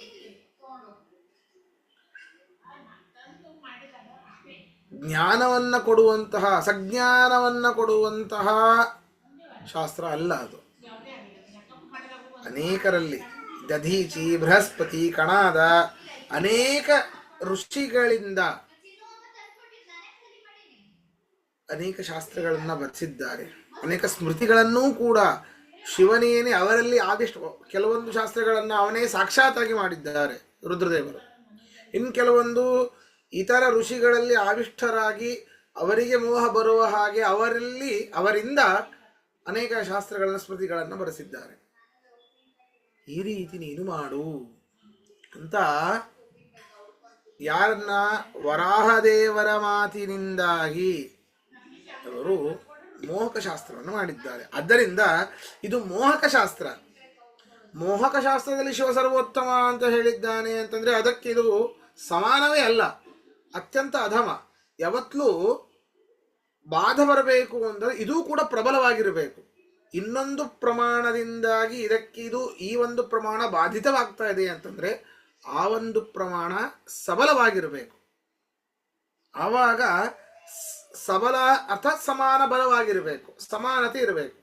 ಜ್ಞಾನವನ್ನು ಕೊಡುವಂತಹ, ಸಜ್ಞಾನವನ್ನು ಕೊಡುವಂತಹ ಶಾಸ್ತ್ರ ಅಲ್ಲ ಅದು. ಅನೇಕರಲ್ಲಿ ದಧೀಚಿ, ಬೃಹಸ್ಪತಿ, ಕಣಾದ ಅನೇಕ ಋಷಿಗಳಿಂದ ಅನೇಕ ಶಾಸ್ತ್ರಗಳನ್ನು ಬರೆಸಿದ್ದಾರೆ. ಅನೇಕ ಸ್ಮೃತಿಗಳನ್ನೂ ಕೂಡ ಶಿವನೇನೆ ಅವರಲ್ಲಿ ಆದಿಷ್ಟು ಕೆಲವೊಂದು ಶಾಸ್ತ್ರಗಳನ್ನು ಅವನೇ ಸಾಕ್ಷಾತ್ತಾಗಿ ಮಾಡಿದ್ದಾರೆ ರುದ್ರದೇವರು. ಇನ್ನು ಕೆಲವೊಂದು ಇತರ ಋಷಿಗಳಲ್ಲಿ ಆವಿಷ್ಠರಾಗಿ ಅವರಿಗೆ ಮೋಹ ಬರುವ ಹಾಗೆ ಅವರಿಂದ ಅನೇಕ ಶಾಸ್ತ್ರಗಳನ್ನು ಸ್ಮೃತಿಗಳನ್ನು ಬರೆಸಿದ್ದಾರೆ. ಈ ರೀತಿ ನೀನು ಮಾಡು ಅಂತ ಯಾರನ್ನ ವರಾಹದೇವರ ಮಾತಿನಿಂದಾಗಿ ಅವರು ಮೋಹಕ ಶಾಸ್ತ್ರವನ್ನು ಮಾಡಿದ್ದಾರೆ. ಆದ್ದರಿಂದ ಇದು ಮೋಹಕ ಶಾಸ್ತ್ರ. ಮೋಹಕ ಶಾಸ್ತ್ರದಲ್ಲಿ ಶಿವ ಸರ್ವೋತ್ತಮ ಅಂತ ಹೇಳಿದ್ದಾನೆ ಅಂತಂದ್ರೆ ಅದಕ್ಕೆ ಇದು ಸಮಾನವೇ ಅಲ್ಲ, ಅತ್ಯಂತ ಅಧಮ. ಯಾವತ್ತಲೂ ಬಾಧ ಬರಬೇಕು ಅಂದರೆ ಇದೂ ಕೂಡ ಪ್ರಬಲವಾಗಿರಬೇಕು. ಇನ್ನೊಂದು ಪ್ರಮಾಣದಿಂದಾಗಿ ಇದು ಈ ಒಂದು ಪ್ರಮಾಣ ಬಾಧಿತವಾಗ್ತಾ ಇದೆ ಅಂತಂದ್ರೆ ಆ ಒಂದು ಪ್ರಮಾಣ ಸಬಲವಾಗಿರಬೇಕು. ಆವಾಗ ಸಬಲ ಅರ್ಥಾತ್ ಸಮಾನ ಬಲವಾಗಿರಬೇಕು, ಸಮಾನತೆ ಇರಬೇಕು.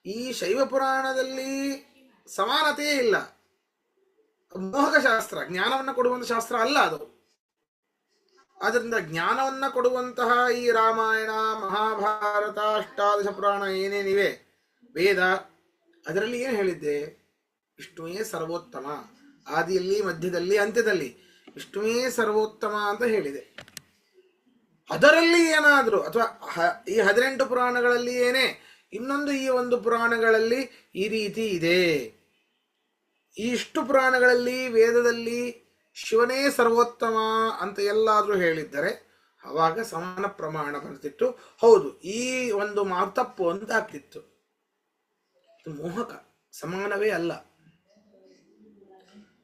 ಈ ಶೈವ ಪುರಾಣದಲ್ಲಿ ಸಮಾನತೆಯೇ ಇಲ್ಲ. ಮೋಹಕ ಶಾಸ್ತ್ರ, ಜ್ಞಾನವನ್ನು ಕೊಡುವಂಥ ಶಾಸ್ತ್ರ ಅಲ್ಲ ಅದು. ಆದ್ದರಿಂದ ಜ್ಞಾನವನ್ನು ಕೊಡುವಂತಹ ಈ ರಾಮಾಯಣ, ಮಹಾಭಾರತ, ಅಷ್ಟಾದಶ ಪುರಾಣ ಏನೇನಿವೆ, ವೇದ, ಅದರಲ್ಲಿ ಏನು ಹೇಳಿದ್ದೆ? ವಿಷ್ಣುವೇ ಸರ್ವೋತ್ತಮ, ಆದಿಯಲ್ಲಿ, ಮಧ್ಯದಲ್ಲಿ, ಅಂತ್ಯದಲ್ಲಿ ವಿಷ್ಣುವೇ ಸರ್ವೋತ್ತಮ ಅಂತ ಹೇಳಿದೆ. ಅದರಲ್ಲಿ ಏನಾದರೂ ಅಥವಾ ಈ 18 ಪುರಾಣಗಳಲ್ಲಿ ಏನೇ ಇನ್ನೊಂದು ಈ ಒಂದು ಪುರಾಣಗಳಲ್ಲಿ ಈ ರೀತಿ ಇದೆ, ಈ ಇಷ್ಟು ಪುರಾಣಗಳಲ್ಲಿ ವೇದದಲ್ಲಿ ಶಿವನೇ ಸರ್ವೋತ್ತಮ ಅಂತ ಎಲ್ಲಾದರೂ ಹೇಳಿದ್ದರೆ ಆವಾಗ ಸಮಾನ ಪ್ರಮಾಣ ಬರ್ತಿತ್ತು. ಹೌದು, ಈ ಒಂದು ಮಾತು ತಪ್ಪು ಅಂತ ಆಗ್ತಿತ್ತು. ಇದು ಮೋಹಕ, ಸಮಾನವೇ ಅಲ್ಲ.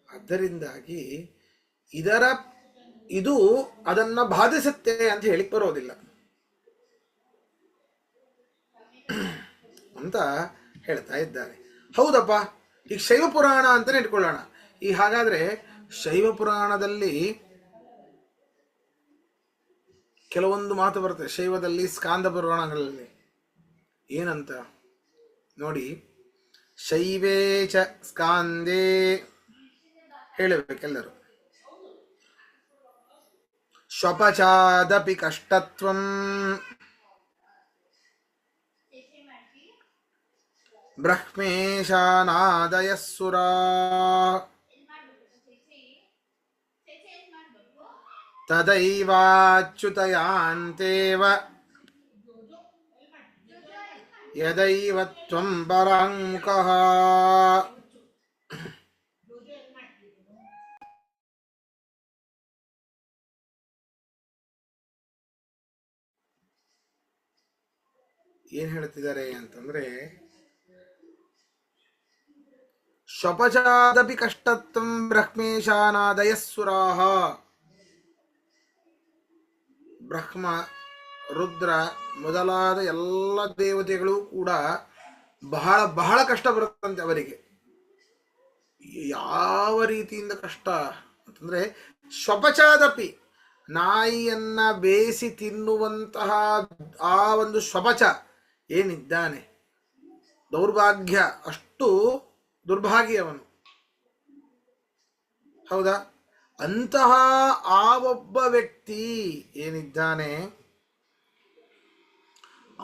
ಅದರಿಂದಾಗಿ ಇದು ಅದನ್ನ ಬಾಧಿಸುತ್ತೆ ಅಂತ ಹೇಳಿಕ್ ಬರೋದಿಲ್ಲ ಅಂತ ಹೇಳ್ತಾ ಇದ್ದಾರೆ. ಹೌದಪ್ಪ, ಈಗ ಶೈವ ಪುರಾಣ ಅಂತಾನೆ ಇಟ್ಕೊಳ್ಳೋಣ. ಈ ಹಾಗಾದ್ರೆ ಶೈವ ಪುರಾಣದಲ್ಲಿ ಕೆಲವೊಂದು ಮಾತು ಬರುತ್ತೆ. ಶೈವದಲ್ಲಿ ಸ್ಕಾಂದ ಪುರಾಣಗಳಲ್ಲಿ ಏನಂತ ನೋಡಿ, ಶೈವೇ ಚ ಸ್ಕಾಂದೇ ಹೇಳಬೇಕೆಲ್ಲರೂ. ಶ್ವಪಚಾದಪಿ ಕಷ್ಟತ್ವಂ ಬ್ರಹ್ಮೇಶಾನಾದಯಃ ಸುರಾ ತದೈವಾಚ್ಯುತಯಾಂತೇವ ಯದೈವ ತ್ವಂ ಪರಾಂಗುಖಃ. ಏನ್ ಹೇಳ್ತಿದ್ದಾರೆ ಅಂತಂದ್ರೆ, ಶ್ವಪಚಾದಪಿ ಕಷ್ಟತ್ವಂ ಬ್ರಹ್ಮೇಶಾನಾದಯಃ ಸುರಾಹ. ಬ್ರಹ್ಮ, ರುದ್ರ ಮೊದಲಾದ ಎಲ್ಲ ದೇವತೆಗಳು ಕೂಡ ಬಹಳ ಬಹಳ ಕಷ್ಟ ಬರುತ್ತಂತೆ ಅವರಿಗೆ. ಯಾವ ರೀತಿಯಿಂದ ಕಷ್ಟ ಅಂತಂದ್ರೆ, ಶ್ವಪಚಾದಪಿ ನಾಯಿಯನ್ನ ಬೇಯಿಸಿ ತಿನ್ನುವಂತಹ ಆ ಒಂದು ಶ್ವಪಚ ಏನಿದ್ದಾನೆ, ದೌರ್ಭಾಗ್ಯ, ಅಷ್ಟು ದುರ್ಭಾಗ್ಯವನು. ಹೌದಾ? ಅಂತಹ ಆ ಒಬ್ಬ ವ್ಯಕ್ತಿ ಏನಿದ್ದಾನೆ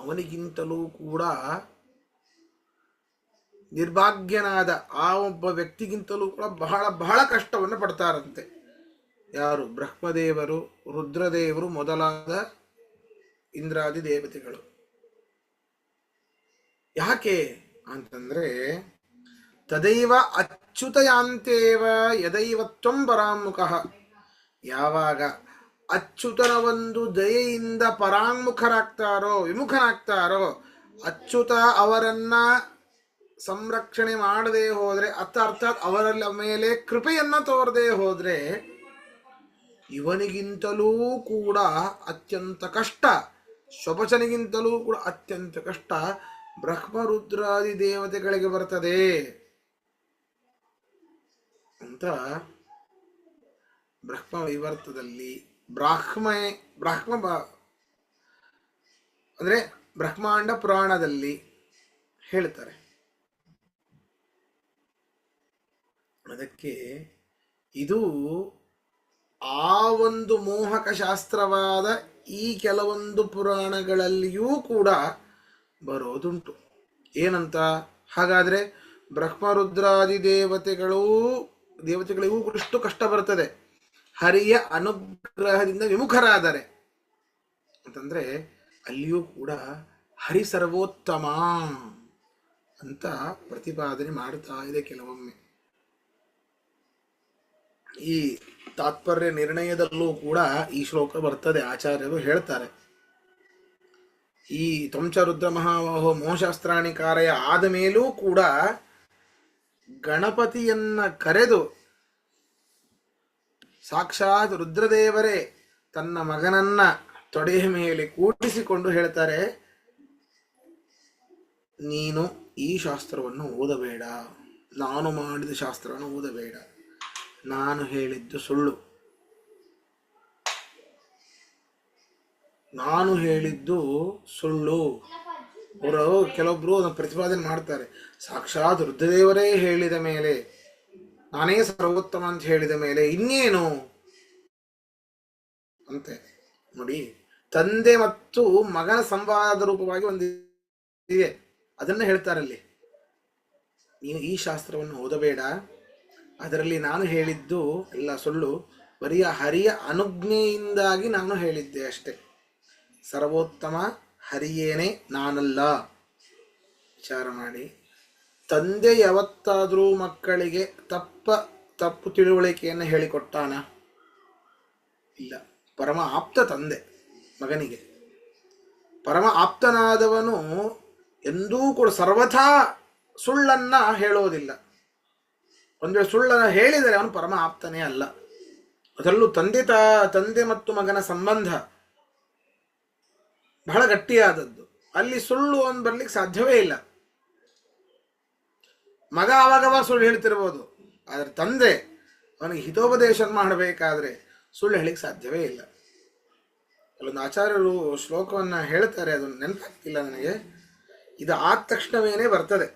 ಅವನಿಗಿಂತಲೂ ಕೂಡ ನಿರ್ಭಾಗ್ಯನಾದ ಆ ಒಬ್ಬ ವ್ಯಕ್ತಿಗಿಂತಲೂ ಕೂಡ ಬಹಳ ಬಹಳ ಕಷ್ಟವನ್ನು ಪಡ್ತಾರಂತೆ. ಯಾರು? ಬ್ರಹ್ಮದೇವರು, ರುದ್ರದೇವರು ಮೊದಲಾದ ಇಂದ್ರಾದಿ ದೇವತೆಗಳು. ಯಾಕೆ ಅಂತಂದ್ರೆ, ತದೈವ ಅಚ್ಯುತಯಾಂತೇವ ಯದೈವ ತ್ವಂ ಪರಾಂಗುಖಃ. ಯಾವಾಗ ಅಚ್ಯುತನ ಒಂದು ದಯೆಯಿಂದ ಪರಾಂಗುಖರಾಗ್ತಾರೋ, ವಿಮುಖನಾಗ್ತಾರೋ, ಅಚ್ಯುತ ಅವರನ್ನ ಸಂರಕ್ಷಣೆ ಮಾಡದೇ ಹೋದ್ರೆ, ಅರ್ಥಾತ್ ಅವರ ಮೇಲೆ ಕೃಪೆಯನ್ನ ತೋರದೆ ಹೋದ್ರೆ ಇವನಿಗಿಂತಲೂ ಕೂಡ ಅತ್ಯಂತ ಕಷ್ಟ, ಶ್ವಪಚನಿಗಿಂತಲೂ ಕೂಡ ಅತ್ಯಂತ ಕಷ್ಟ ಬ್ರಹ್ಮರುದ್ರಾದಿ ದೇವತೆಗಳಿಗೆ ಬರ್ತದೆ ಅಂತ ಬ್ರಹ್ಮ ವೈವರ್ತದಲ್ಲಿ ಬ್ರಾಹ್ಮ ಅಂದ್ರೆ ಬ್ರಹ್ಮಾಂಡ ಪುರಾಣದಲ್ಲಿ ಹೇಳ್ತಾರೆ. ಅದಕ್ಕೆ ಇದು ಆ ಒಂದು ಮೋಹಕ ಶಾಸ್ತ್ರವಾದ ಈ ಕೆಲವೊಂದು ಪುರಾಣಗಳಲ್ಲಿಯೂ ಕೂಡ ಬರೋದುಂಟು. ಏನಂತ? ಹಾಗಾದರೆ ಬ್ರಹ್ಮರುದ್ರಾದಿ ದೇವತೆಗಳಿಗೂ ಎಷ್ಟು ಕಷ್ಟ ಬರ್ತದೆ ಹರಿಯ ಅನುಗ್ರಹದಿಂದ ವಿಮುಖರಾದರೆ ಅಂತಂದರೆ, ಅಲ್ಲಿಯೂ ಕೂಡ ಹರಿ ಸರ್ವೋತ್ತಮ ಅಂತ ಪ್ರತಿಪಾದನೆ ಮಾಡ್ತಾ ಇದೆ ಕೆಲವೊಮ್ಮೆ. ಈ ತಾತ್ಪರ್ಯ ನಿರ್ಣಯದಲ್ಲೂ ಕೂಡ ಈ ಶ್ಲೋಕ ಬರ್ತದೆ. ಆಚಾರ್ಯರು ಹೇಳ್ತಾರೆ, ಈ ತ್ವಂಚ ರುದ್ರ ಮಹಾವಾಹೋ ಮೋಹಶಾಸ್ತ್ರಾಣಿಕಾರಯ ಆದ ಮೇಲೂ ಕೂಡ ಗಣಪತಿಯನ್ನ ಕರೆದು ಸಾಕ್ಷಾತ್ ರುದ್ರದೇವರೇ ತನ್ನ ಮಗನನ್ನ ತೊಡೆಯ ಮೇಲೆ ಕೂಡಿಸಿಕೊಂಡು ಹೇಳ್ತಾರೆ, ನೀನು ಈ ಶಾಸ್ತ್ರವನ್ನು ಓದಬೇಡ, ನಾನು ಮಾಡಿದ ಶಾಸ್ತ್ರವನ್ನು ಓದಬೇಡ, ನಾನು ಹೇಳಿದ್ದು ಸುಳ್ಳು, ನಾನು ಹೇಳಿದ್ದು ಸುಳ್ಳು. ಕೆಲವೊಬ್ರು ಪ್ರತಿಪಾದನೆ ಮಾಡ್ತಾರೆ, ಸಾಕ್ಷಾತ್ ರುದ್ರದೇವರೇ ಹೇಳಿದ ಮೇಲೆ, ನಾನೇ ಸರ್ವೋತ್ತಮ ಅಂತ ಹೇಳಿದ ಮೇಲೆ ಇನ್ನೇನು ಅಂತೆ. ನೋಡಿ, ತಂದೆ ಮತ್ತು ಮಗನ ಸಂವಾದ ರೂಪವಾಗಿ ಒಂದು ಇದೆ, ಅದನ್ನ ಹೇಳ್ತಾರಲ್ಲಿ, ನೀನು ಈ ಶಾಸ್ತ್ರವನ್ನು ಓದಬೇಡ, ಅದರಲ್ಲಿ ನಾನು ಹೇಳಿದ್ದು ಎಲ್ಲ ಸುಳ್ಳು, ಬರೀ ಹರಿಯ ಅನುಜ್ಞೆಯಿಂದಾಗಿ ನಾನು ಹೇಳಿದ್ದೆ ಅಷ್ಟೆ, ಸರ್ವೋತ್ತಮ ಹರಿಯೇನೆ, ನಾನಲ್ಲ. ವಿಚಾರ ಮಾಡಿ, ತಂದೆ ಯಾವತ್ತಾದರೂ ಮಕ್ಕಳಿಗೆ ತಪ್ಪು ತಿಳುವಳಿಕೆಯನ್ನು ಹೇಳಿಕೊಟ್ಟಾನ? ಇಲ್ಲ. ಪರಮ ಆಪ್ತ ತಂದೆ ಮಗನಿಗೆ, ಪರಮ ಆಪ್ತನಾದವನು ಎಂದೂ ಕೂಡ ಸರ್ವಥಾ ಸುಳ್ಳನ್ನ ಹೇಳೋದಿಲ್ಲ. ಒಂದು ವೇಳೆ ಸುಳ್ಳನ್ನು ಹೇಳಿದರೆ ಅವನು ಪರಮ ಆಪ್ತನೇ ಅಲ್ಲ. ಅದರಲ್ಲೂ ತಂದೆ ಮತ್ತು ಮಗನ ಸಂಬಂಧ ಬಹಳ ಗಟ್ಟಿಯಾದದ್ದು, ಅಲ್ಲಿ ಸುಳ್ಳು ಒಂದು ಬರ್ಲಿಕ್ಕೆ ಸಾಧ್ಯವೇ ಇಲ್ಲ. ಮಗ ಆವಾಗವಾಗ ಸುಳ್ಳು ಹೇಳ್ತಿರ್ಬೋದು, ಆದರೆ ತಂದೆ ಅವನಿಗೆ ಹಿತೋಪದೇಶ ಮಾಡಬೇಕಾದ್ರೆ ಸುಳ್ಳು ಹೇಳಿಕ್ಕೆ ಸಾಧ್ಯವೇ ಇಲ್ಲ. ಅಲ್ಲೊಂದು ಆಚಾರ್ಯರು ಶ್ಲೋಕವನ್ನು ಹೇಳ್ತಾರೆ, ಅದನ್ನು ನೆನಪಾಗ್ತಿಲ್ಲ ನನಗೆ, ಇದು ಆದ ತಕ್ಷಣವೇನೇ ಬರ್ತದೆ.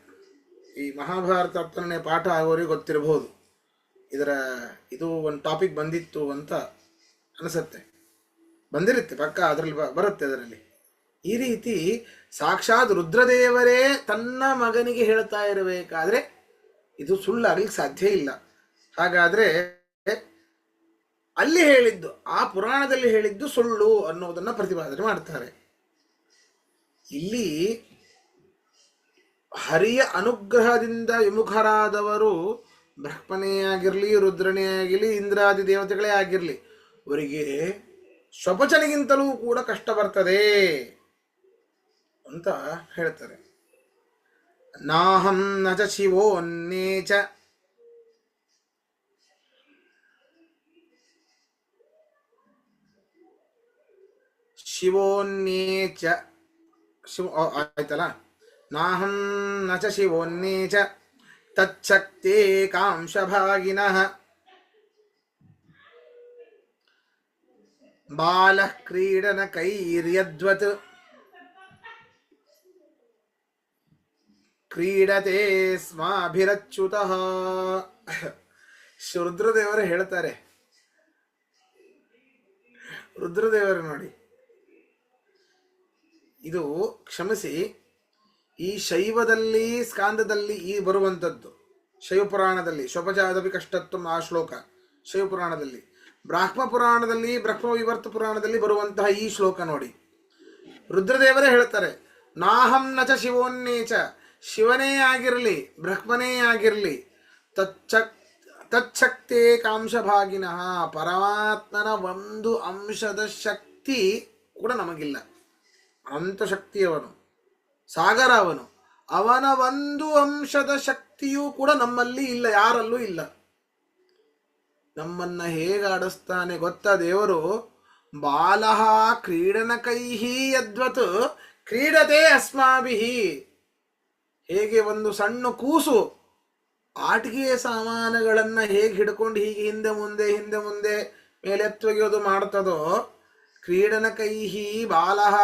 ಈ ಮಹಾಭಾರತ 10ನೇ ಪಾಠ ಆಗೋರಿಗೆ ಗೊತ್ತಿರಬಹುದು, ಇದು ಒಂದು ಟಾಪಿಕ್ ಬಂದಿತ್ತು ಅಂತ ಅನಿಸುತ್ತೆ, ಬಂದಿರುತ್ತೆ ಪಕ್ಕ, ಅದರಲ್ಲಿ ಬರುತ್ತೆ. ಅದರಲ್ಲಿ ಈ ರೀತಿ ಸಾಕ್ಷಾತ್ ರುದ್ರದೇವರೇ ತನ್ನ ಮಗನಿಗೆ ಹೇಳ್ತಾ ಇರಬೇಕಾದ್ರೆ ಇದು ಸುಳ್ಳಾಗಲಿಕ್ಕೆ ಸಾಧ್ಯ ಇಲ್ಲ. ಹಾಗಾದ್ರೆ ಅಲ್ಲಿ ಹೇಳಿದ್ದು, ಆ ಪುರಾಣದಲ್ಲಿ ಹೇಳಿದ್ದು ಸುಳ್ಳು ಅನ್ನೋದನ್ನ ಪ್ರತಿಪಾದನೆ ಮಾಡ್ತಾರೆ. ಇಲ್ಲಿ ಹರಿಯ ಅನುಗ್ರಹದಿಂದ ವಿಮುಖರಾದವರು ಬ್ರಹ್ಮನೇ ಆಗಿರಲಿ, ರುದ್ರನೇ ಆಗಿರಲಿ, ಇಂದ್ರಾದಿ ದೇವತೆಗಳೇ ಆಗಿರಲಿ, ಅವರಿಗೆ ಸ್ವಪಚನಿಗಿಂತಲೂ ಕೂಡ ಕಷ್ಟ ಬರ್ತದೆ ಅಂತ ಹೇಳ್ತಾರೆ. ನಾಹಂ ನ ಚ ಶಿವೋನ್ನೇಚ ಶಿವೋನ್ನೇಚ ಆಯ್ತಲ್ಲ, ನಾಹಂ ನ ಚ ಶಿವೋನ್ನೇಚ ತಚ್ಛಕ್ತೇ ಕಾಂಶಭಾಗಿನಃ ಬಾಲಃ ಕ್ರೀಡನಕೈರ್ಯದ್ವತ್ ಕ್ರೀಡತೆ ಸ್ಮಾಭಿರಚ್ಯುತಃ. ರುದ್ರದೇವರು ಹೇಳ್ತಾರೆ, ರುದ್ರದೇವರು ನೋಡಿ, ಇದು ಕ್ಷಮಿಸಿ, ಈ ಶೈವದಲ್ಲಿ ಸ್ಕಾಂದದಲ್ಲಿ ಈ ಬರುವಂಥದ್ದು, ಶೈವಪುರಾಣದಲ್ಲಿ ಸ್ವಪಚಾದಪಿ ಕಷ್ಟತ್ವ ಆ ಶ್ಲೋಕ ಶೈವಪುರಾಣದಲ್ಲಿ, ಬ್ರಾಹ್ಮ ಪುರಾಣದಲ್ಲಿ ಬ್ರಹ್ಮವಿವರ್ತ ಪುರಾಣದಲ್ಲಿ ಬರುವಂತಹ ಈ ಶ್ಲೋಕ ನೋಡಿ, ರುದ್ರದೇವರೇ ಹೇಳ್ತಾರೆ, ನಾಹಂ ನಚ ಶಿವೋನ್ನೇಚ, ಶಿವನೇ ಆಗಿರಲಿ ಬ್ರಹ್ಮನೇ ಆಗಿರಲಿ, ತಚ್ಛಕ್ತೇ ಕಾಂಶಭಾಗಿನಃ, ಪರಮಾತ್ಮನ ಒಂದು ಅಂಶದ ಶಕ್ತಿ ಕೂಡ ನಮಗಿಲ್ಲ. ಅನಂತ ಶಕ್ತಿಯವನು, ಸಾಗರ ಅವನು, ಅವನ ಒಂದು ಅಂಶದ ಶಕ್ತಿಯೂ ಕೂಡ ನಮ್ಮಲ್ಲಿ ಇಲ್ಲ, ಯಾರಲ್ಲೂ ಇಲ್ಲ. ನಮ್ಮನ್ನ ಹೇಗೆ ಆಡಿಸ್ತಾನೆ ಗೊತ್ತಾ ದೇವರು? ಬಾಲಃ ಕ್ರೀಡನಕೈಹಿ ಯದ್ವತ್ ಕ್ರೀಡತೆ ಅಸ್ಮಾಭಿಹಿ. ಹೇಗೆ ಒಂದು ಸಣ್ಣ ಕೂಸು ಆಟಿಕೆಯ ಸಾಮಾನುಗಳನ್ನ ಹೇಗೆ ಹಿಡ್ಕೊಂಡು ಹೀಗೆ ಹಿಂದೆ ಮುಂದೆ ಮೇಲೆ ಎತ್ತೊಗೆಯೋದು ಮಾಡ್ತದೋ, ಕ್ರೀಡನಕೈಹಿ ಬಾಲಃ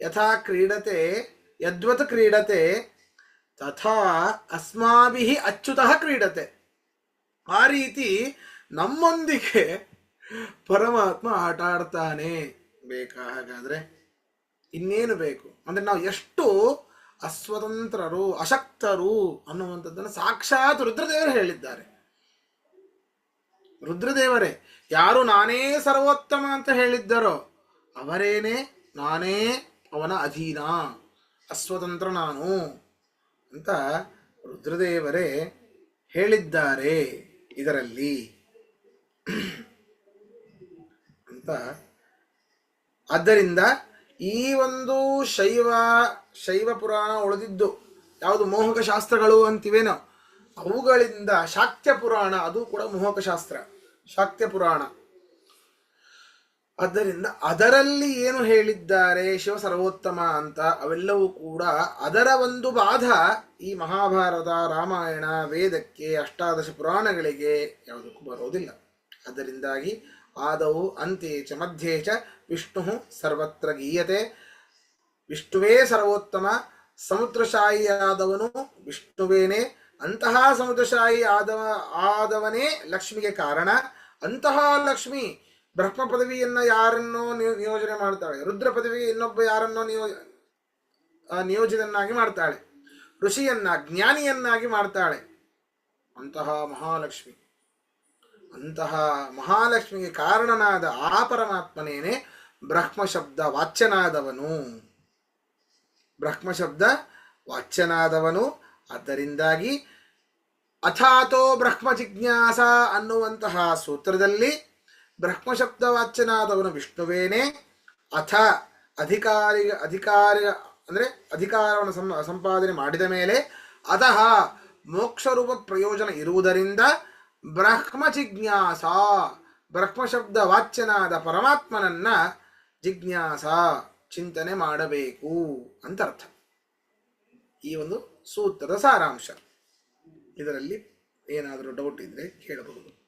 ಯಥಾ ಕ್ರೀಡತೆ ಯದ್ವತ್ ಕ್ರೀಡತೆ ತಥಾ ಅಸ್ಮಾಭಿಃ ಅಚ್ಯುತಃ ಕ್ರೀಡತೆ. ಆ ರೀತಿ ನಮ್ಮೊಂದಿಗೆ ಪರಮಾತ್ಮ ಆಟ ಆಡ್ತಾನೆ. ಬೇಕಾ ಹಾಗಾದ್ರೆ? ಇನ್ನೇನು ಬೇಕು? ಅಂದ್ರೆ ನಾವು ಎಷ್ಟು ಅಸ್ವತಂತ್ರರು, ಅಶಕ್ತರು ಅನ್ನುವಂಥದ್ದನ್ನು ಸಾಕ್ಷಾತ್ ರುದ್ರದೇವರು ಹೇಳಿದ್ದಾರೆ. ರುದ್ರದೇವರೇ ಯಾರು ನಾನೇ ಸರ್ವೋತ್ತಮ ಅಂತ ಹೇಳಿದ್ದರೋ ಅವರೇನೆ ನಾನೇ ಅವನ ಅಧೀನ, ಅಸ್ವತಂತ್ರ ನಾನು ಅಂತ ರುದ್ರದೇವರೇ ಹೇಳಿದ್ದಾರೆ ಇದರಲ್ಲಿ ಅಂತ. ಆದ್ದರಿಂದ ಈ ಒಂದು ಶೈವ ಪುರಾಣ ಉಳಿದಿದ್ದು ಯಾವುದು ಮೋಹಕ ಶಾಸ್ತ್ರಗಳು ಅಂತಿವೇನೋ ಅವುಗಳಿಂದ ಶಾಕ್ಯ ಪುರಾಣ, ಅದು ಕೂಡ ಮೋಹಕ ಶಾಸ್ತ್ರ, ಶಾಕ್ಯ ಪುರಾಣ. ಆದ್ದರಿಂದ ಅದರಲ್ಲಿ ಏನು ಹೇಳಿದ್ದಾರೆ ಶಿವ ಸರ್ವೋತ್ತಮ ಅಂತ ಅವೆಲ್ಲವೂ ಕೂಡ ಅದರ ಒಂದು ಬಾಧ ಈ ಮಹಾಭಾರತ, ರಾಮಾಯಣ, ವೇದಕ್ಕೆ, ಅಷ್ಟಾದಶ ಪುರಾಣಗಳಿಗೆ ಯಾವುದಕ್ಕೂ ಬರೋದಿಲ್ಲ. ಅದರಿಂದಾಗಿ ಆದವು ಅಂತೆ ಚ ಮಧ್ಯೆ ಚ ವಿಷ್ಣು ಸರ್ವತ್ರ ಗೀಯತೆ. ವಿಷ್ಣುವೇ ಸರ್ವೋತ್ತಮ, ಸಮುದ್ರಶಾಹಿ ಆದವನು ವಿಷ್ಣುವೇನೇ. ಅಂತಹ ಸಮುದ್ರಶಾಹಿ ಆದವನೇ ಲಕ್ಷ್ಮಿಗೆ ಕಾರಣ. ಅಂತಹ ಲಕ್ಷ್ಮಿ ಬ್ರಹ್ಮ ಪದವಿಯನ್ನ ಯಾರನ್ನೋ ನಿಯೋಜನೆ ಮಾಡ್ತಾಳೆ, ರುದ್ರ ಪದವಿಗೆ ಇನ್ನೊಬ್ಬ ಯಾರನ್ನೋ ನಿಯೋಜಿತನ್ನಾಗಿ ಮಾಡ್ತಾಳೆ, ಋಷಿಯನ್ನ ಜ್ಞಾನಿಯನ್ನಾಗಿ ಮಾಡ್ತಾಳೆ. ಅಂತಹ ಮಹಾಲಕ್ಷ್ಮಿ, ಅಂತಹ ಮಹಾಲಕ್ಷ್ಮಿಗೆ ಕಾರಣನಾದ ಆ ಪರಮಾತ್ಮನೇನೆ ಬ್ರಹ್ಮಶಬ್ದ ವಾಚ್ಯನಾದವನು, ಬ್ರಹ್ಮಶಬ್ದ ವಾಚ್ಯನಾದವನು. ಆದ್ದರಿಂದಾಗಿ ಅಥಾತೋ ಬ್ರಹ್ಮ ಜಿಜ್ಞಾಸ ಅನ್ನುವಂತಹ ಸೂತ್ರದಲ್ಲಿ ಬ್ರಹ್ಮಶಬ್ದ ವಾಚ್ಯನಾದವನು ವಿಷ್ಣುವೇನೆ. ಅಥ ಅಧಿಕಾರಿ ಅಂದರೆ ಅಧಿಕಾರವನ್ನು ಸಂಪಾದನೆ ಮಾಡಿದ ಮೇಲೆ ಅತಃ ಮೋಕ್ಷರೂಪ ಪ್ರಯೋಜನ ಇರುವುದರಿಂದ ಬ್ರಹ್ಮ ಜಿಜ್ಞಾಸ, ಬ್ರಹ್ಮಶಬ್ದ ವಾಚ್ಯನಾದ ಪರಮಾತ್ಮನನ್ನ ಜಿಜ್ಞಾಸ ಚಿಂತನೆ ಮಾಡಬೇಕು ಅಂತ ಅರ್ಥ. ಈ ಒಂದು ಸೂತ್ರದ ಸಾರಾಂಶ. ಇದರಲ್ಲಿ ಏನಾದರೂ ಡೌಟ್ ಇದ್ರೆ ಕೇಳಬಹುದು.